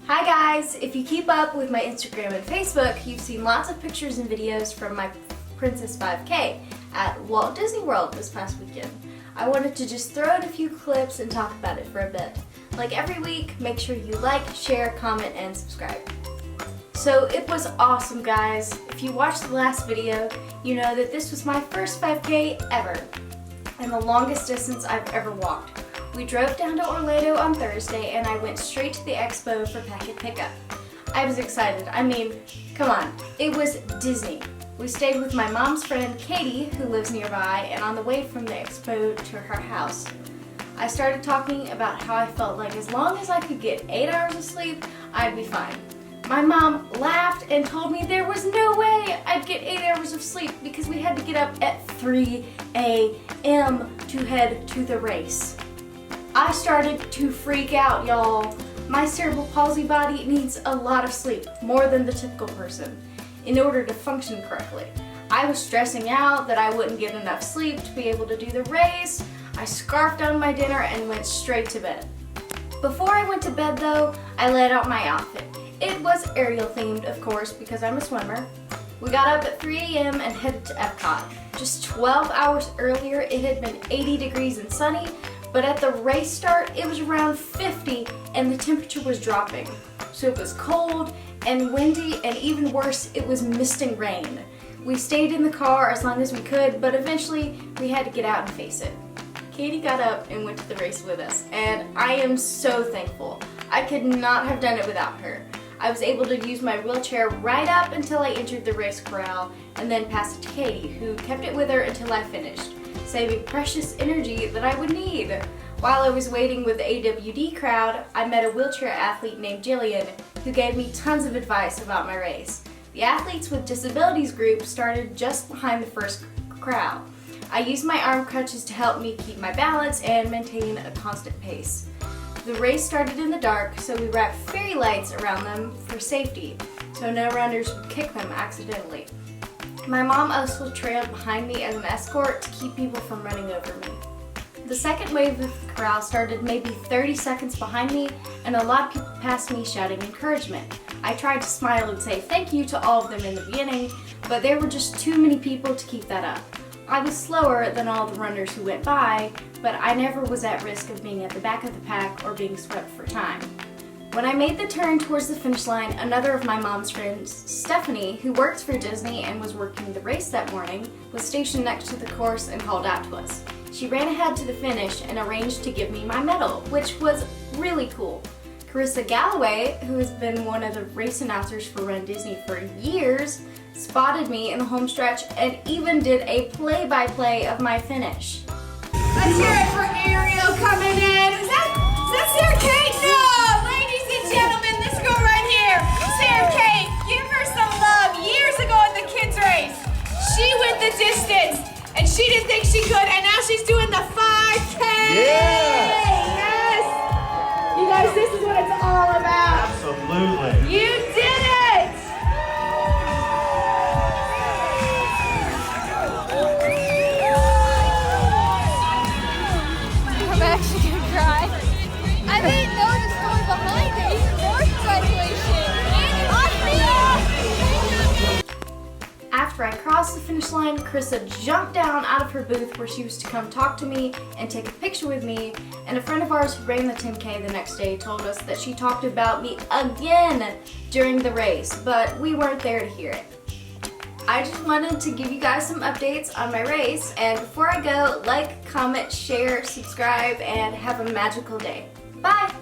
Hi guys! If you keep up with my Instagram and Facebook, you've seen lots of pictures and videos from my Princess 5K at Walt Disney World this past weekend. I wanted to just throw in a few clips and talk about it for a bit. Like every week, make sure you like, share, comment, and subscribe. So it was awesome, guys. If you watched the last video, you know that this was my first 5K ever and the longest distance I've ever walked. We drove down to Orlando on Thursday and I went straight to the expo for packet pickup. I was excited. I mean, come on, it was Disney. We stayed with my mom's friend Katie, who lives nearby, and on the way from the expo to her house, I started talking about how I felt like as long as I could get 8 hours of sleep, I'd be fine. My mom laughed and told me there was no way I'd get 8 hours of sleep because we had to get up at 3 a.m. to head to the race. I started to freak out, y'all. My cerebral palsy body needs a lot of sleep, more than the typical person, in order to function correctly. I was stressing out that I wouldn't get enough sleep to be able to do the race. I scarfed on my dinner and went straight to bed. Before I went to bed though, I laid out my outfit. It was Ariel themed, of course, because I'm a swimmer. We got up at 3 a.m. and headed to Epcot. Just 12 hours earlier, it had been 80 degrees and sunny, but at the race start, it was around 50 and the temperature was dropping. So it was cold and windy, and even worse, it was misting rain. We stayed in the car as long as we could, but eventually we had to get out and face it. Katie got up and went to the race with us, and I am so thankful. I could not have done it without her. I was able to use my wheelchair right up until I entered the race corral and then passed it to Katie, who kept it with her until I finished, saving precious energy that I would need. While I was waiting with the AWD crowd, I met a wheelchair athlete named Jillian who gave me tons of advice about my race. The Athletes with Disabilities group started just behind the first crowd. I used my arm crutches to help me keep my balance and maintain a constant pace. The race started in the dark, so we wrapped fairy lights around them for safety, so no runners would kick them accidentally. My mom also trailed behind me as an escort to keep people from running over me. The second wave of the crowd started maybe 30 seconds behind me, and a lot of people passed me shouting encouragement. I tried to smile and say thank you to all of them in the beginning, but there were just too many people to keep that up. I was slower than all the runners who went by, but I never was at risk of being at the back of the pack or being swept for time. When I made the turn towards the finish line, another of my mom's friends, Stephanie, who works for Disney and was working the race that morning, was stationed next to the course and called out to us. She ran ahead to the finish and arranged to give me my medal, which was really cool. Carissa Galloway, who has been one of the race announcers for Run Disney for years, spotted me in the home stretch and even did a play-by-play of my finish. Let's hear it for Ariel coming in. Is that Sarah Kate? No! Ladies and gentlemen, this girl right here, Sarah Kate, give her some love. Years ago at the kids race, she went the distance and she didn't think she could, and now she's doing the 5K. Yeah! Yes! You guys, this is what it's all about. Absolutely. You did it! I'm actually gonna cry. I didn't know the story behind it. Even more congratulations. After I crossed the finish line, Carissa jumped down out of her booth where she was to come talk to me and take a picture with me, and a friend of ours who ran the 10K the next day told us that she talked about me again during the race, but we weren't there to hear it. I just wanted to give you guys some updates on my race, and before I go, like, comment, share, subscribe, and have a magical day. Bye!